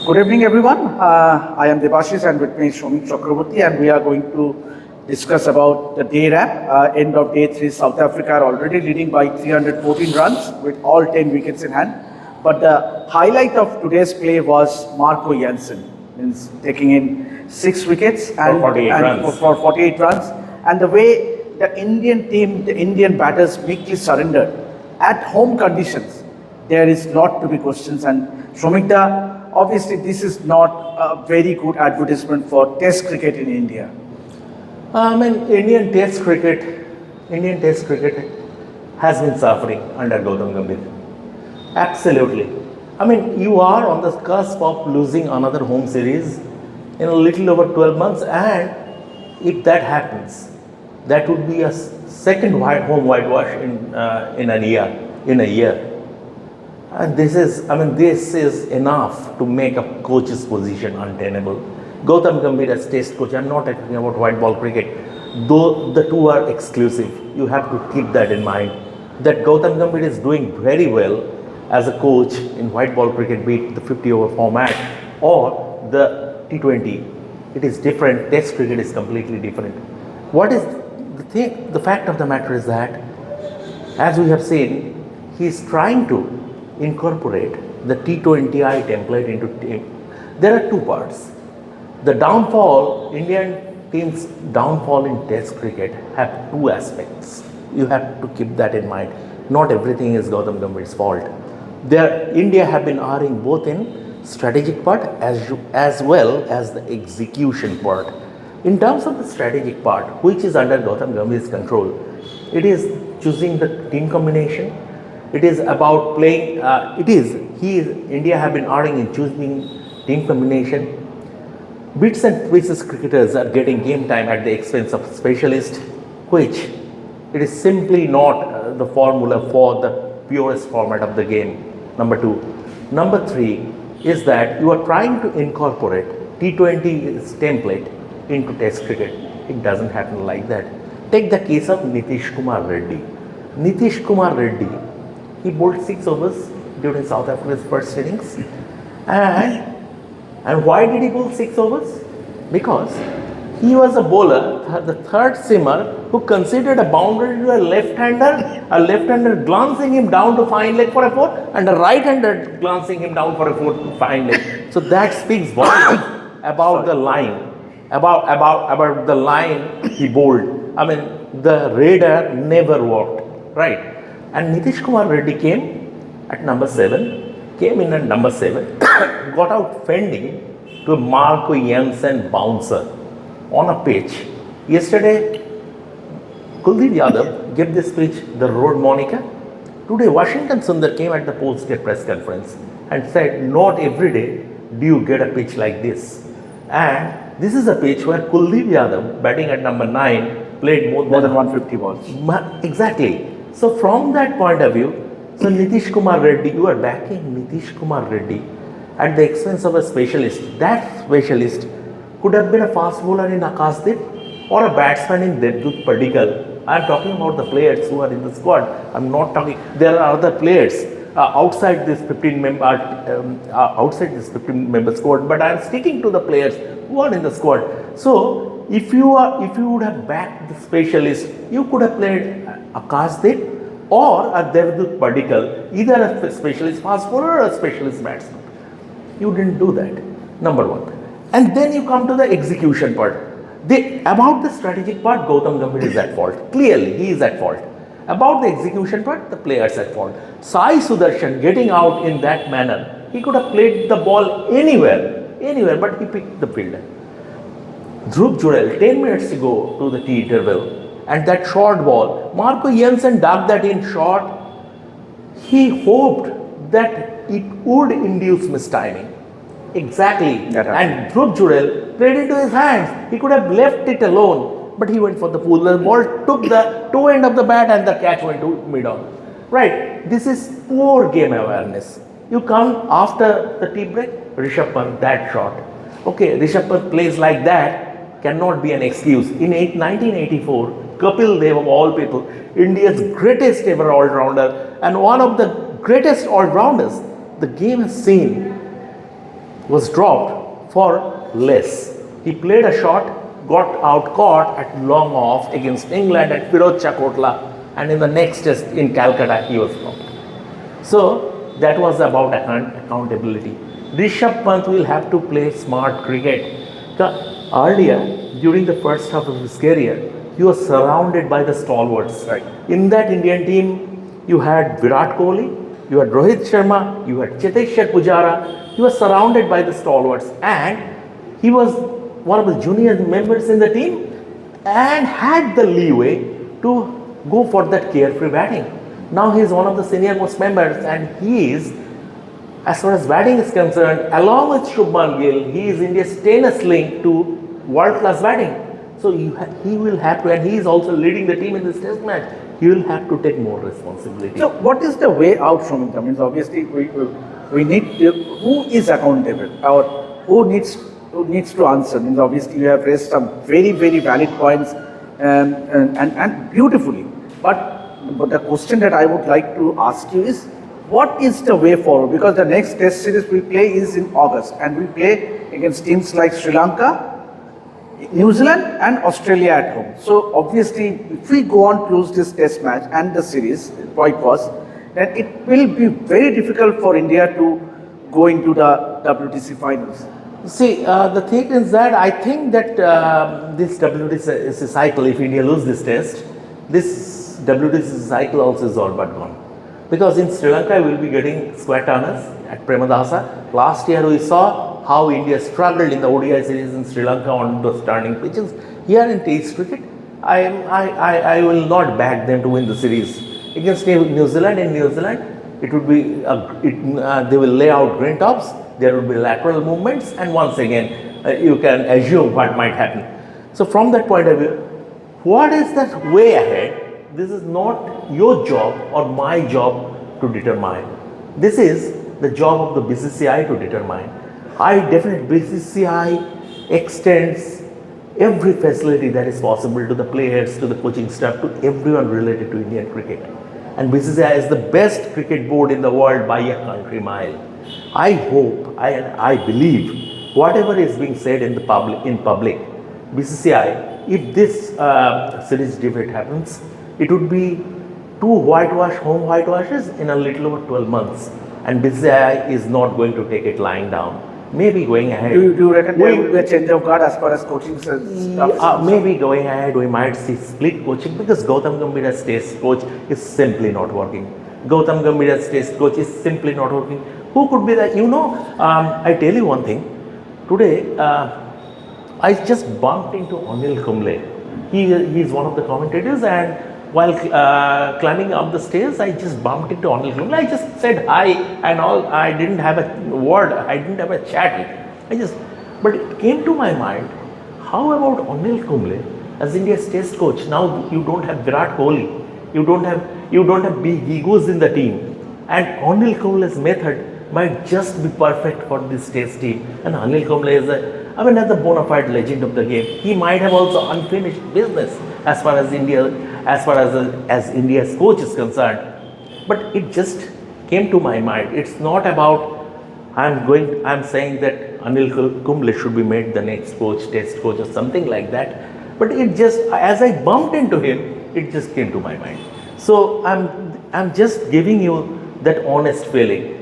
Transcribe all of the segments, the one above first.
Good evening, everyone. I am Debasis and with me is Shamik Chakrabarty, and we are going to discuss about the day wrap. End of day 3, South Africa are already leading by 314 runs with all 10 wickets in hand. But the highlight of today's play was Marco Jansen, means taking in 6 wickets For 48 runs. for 48 runs. And the way the Indian team, the Indian batters meekly surrendered at home conditions, there is lot to be questions. And Shomikda, obviously, this is not a very good advertisement for Test cricket in India. Indian Test cricket has been suffering under Gautam Gambhir. Absolutely. You are on the cusp of losing another home series in a little over 12 months, and if that happens, that would be a second home whitewash in a year. And this is enough to make a coach's position untenable. Gautam Gambhir as Test coach, I'm not talking about white ball cricket, though the two are exclusive. You have to keep that in mind, that Gautam Gambhir is doing very well as a coach in white ball cricket, be it the 50-over format or the T20. It is different. Test cricket is completely different. What is the fact of the matter is that, as we have seen, he is trying to incorporate the T20I template into team. There are two parts. The downfall, Indian team's downfall in Test cricket have two aspects. You have to keep that in mind. Not everything is Gautam Gambhir's fault. India have been erring both in strategic part as well as the execution part. In terms of the strategic part, which is under Gautam Gambhir's control, it is choosing the team combination. It is about playing. India have been erring in choosing team combination. Bits and pieces cricketers are getting game time at the expense of specialists, which it is simply not the formula for the purest format of the game. Number two. Number three is that you are trying to incorporate T20's template into Test cricket. It doesn't happen like that. Take the case of Nitish Kumar Reddy. Nitish Kumar Reddy, he bowled 6 overs during South Africa's first innings. And why did he bowl 6 overs? Because he was a bowler, the third seamer, who considered a boundary to a left-hander glancing him down to fine leg for a 4, and a right-hander glancing him down for a 4 fine leg. So that speaks volumes about the line, about the line he bowled. The radar never worked, right? And Nitish Kumar Reddy came in at number 7, got out fending to a Marco Jansen bouncer on a pitch. Yesterday, Kuldeep Yadav gave this pitch the road moniker. Today, Washington Sundar came at the post-game press conference and said, not every day do you get a pitch like this. And this is a pitch where Kuldeep Yadav, batting at number 9, played more than 150 balls. Exactly. So from that point of view, Nitish Kumar Reddy, you are backing Nitish Kumar Reddy at the expense of a specialist. That specialist could have been a fast bowler in Akashdeep or a batsman in Devdutt Padikkal. I am talking about the players who are in the squad. There are other players outside this 15-member squad, but I am sticking to the players who are in the squad. So if you would have backed the specialist, you could have played Akashdeep or a Devdutt Padikkal, either a specialist fast bowler or a specialist batsman. You didn't do that, number one. And then you come to the execution part. About the strategic part, Gautam Gambhir is at fault. Clearly, he is at fault. About the execution part, the players at fault. Sai Sudarshan getting out in that manner, he could have played the ball anywhere, but he picked the fielder. Dhruv Jurel, 10 minutes to go to the tea interval, and that short ball, Marco Jansen dug that in short. He hoped that it would induce mistiming. Exactly. And Dhruv Jurel played into his hands. He could have left it alone, but he went for the pull. The ball took the toe end of the bat and the catch went to mid-on. Right. This is poor game awareness. You come after the tea break, Rishabh Pant, that shot. Okay, Rishabh Pant plays like that, cannot be an excuse. In 1984, Kapil Dev of all people, India's greatest ever all-rounder and one of the greatest all-rounders the game has seen, was dropped for less. He played a shot, got out caught at long off against England at Firoz Chakotla, and in the next test in Calcutta he was dropped. So that was about accountability. Rishabh Pant will have to play smart cricket. Earlier, during the first half of his career, he was surrounded by the stalwarts. Right. In that Indian team, you had Virat Kohli, you had Rohit Sharma, you had Cheteshwar Pujara. He was surrounded by the stalwarts, and he was one of the junior members in the team and had the leeway to go for that carefree batting. Now he is one of the senior most members, and he is, as far as batting is concerned, along with Shubman Gill, he is India's tennis link to world-class batting. So he will have to, and he is also leading the team in this test match. He will have to take more responsibility. So what is the way out from it? I mean, obviously we need who is accountable or who needs to answer. I mean, obviously you have raised some very valid points and beautifully. But the question that I would like to ask you is, what is the way forward? Because the next test series we play is in August, and we play against teams like Sri Lanka, New Zealand and Australia at home. So obviously, if we go on to lose this test match and the series, point was, then it will be very difficult for India to go into the WTC finals. See, the thing is that I think that this WTC cycle, if India lose this test, this WTC cycle also is all but gone. Because in Sri Lanka, we will be getting square turners at Premadasa. Last year, we saw how India struggled in the ODI series in Sri Lanka on those turning pitches. Here in Test cricket, I will not back them to win the series. Against New Zealand, it would be they will lay out green tops. There will be lateral movements, and once again, you can assume what might happen. So from that point of view, what is that way ahead? This is not your job or my job to determine. This is the job of the BCCI to determine. I definitely, BCCI extends every facility that is possible to the players, to the coaching staff, to everyone related to Indian cricket. And BCCI is the best cricket board in the world by a country mile. I hope, I believe, whatever is being said in public, BCCI, if this series defeat happens, it would be home whitewashes in a little over 12 months. And BCCI is not going to take it lying down. Maybe going ahead. Do you reckon there will be a change of guard as far as coaching stuff? Maybe going ahead, we might see split coaching because Gautam Gambhir as test coach is simply not working. Gautam Gambhir as test coach is simply not working. Who could be that? I tell you one thing. Today, I just bumped into Anil Kumble. He is one of the commentators, and while climbing up the stairs, I just bumped into Anil Kumble. I just said hi and all. I didn't have a word. I didn't have a chat. But it came to my mind, how about Anil Kumble as India's test coach? Now you don't have Virat Kohli. You don't have big egos in the team. And Anil Kumble's method might just be perfect for this test team. And Anil Kumble is as a bona fide legend of the game. He might have also unfinished business as far as India's coach is concerned. But it just came to my mind. It's not about I'm saying that Anil Kumble should be made the next coach, test coach or something like that. But it just, as I bumped into him, it just came to my mind. So I'm just giving you that honest feeling.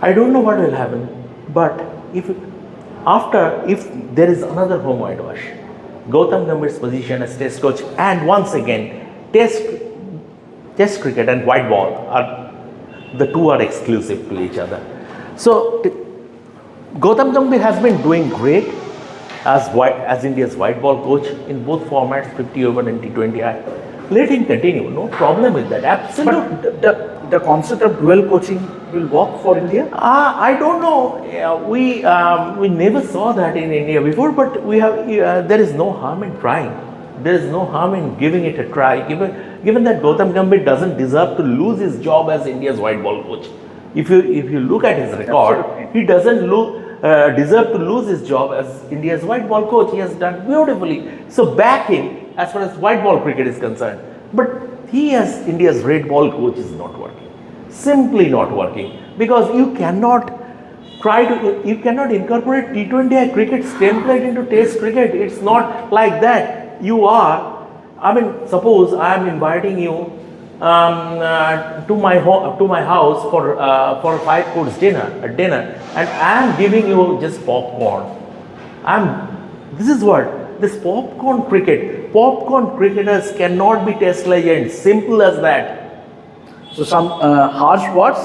I don't know what will happen, but if there is another home whitewash, Gautam Gambhir's position as test coach, and once again, test cricket and white ball the two are exclusive to each other. So Gautam Gambhir has been doing great as India's white ball coach in both formats, 50 over and T20I. Let him continue, no problem with that, absolutely. But the concept of dual coaching will work for India? I don't know. We never saw that in India before, but we have. There is no harm in trying. There is no harm in giving it a try. Given that Gautam Gambhir doesn't deserve to lose his job as India's white ball coach. If you look at his record, he doesn't deserve to lose his job as India's white ball coach. He has done beautifully. So back him as far as white ball cricket is concerned. But he as India's red ball coach is not working. Simply not working. Because you cannot You cannot incorporate T20I cricket's template into Test cricket. It's not like that. Suppose I am inviting you to my house for a 5 course dinner, and I am giving you just popcorn. This is what this popcorn cricket. Popcorn cricketers cannot be Test legends. Simple as that. So some harsh words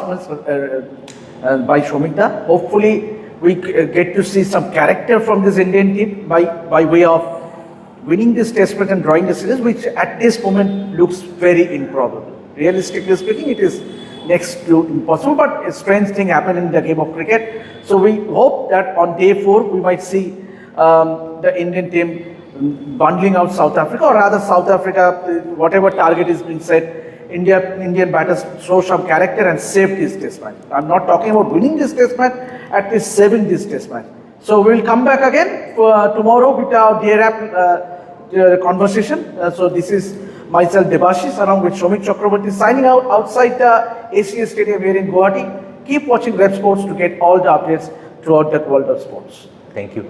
by Shomikta. Hopefully we get to see some character from this Indian team by way of winning this test match and drawing the series, which at this moment looks very improbable. Realistically speaking, it is next to impossible, but a strange thing happened in the game of cricket. So we hope that on day 4 we might see the Indian team bundling out South Africa, or rather South Africa, whatever target is being set, Indian batters show some character and save this test match. I'm not talking about winning this test match, at least saving this test match. So we'll come back again tomorrow with our day wrap conversation. So this is myself, Debasis, along with Shamik Chakrabarty, signing out outside the ACS Stadium here in Guwahati. Keep watching Revsportz to get all the updates throughout the world of sports. Thank you.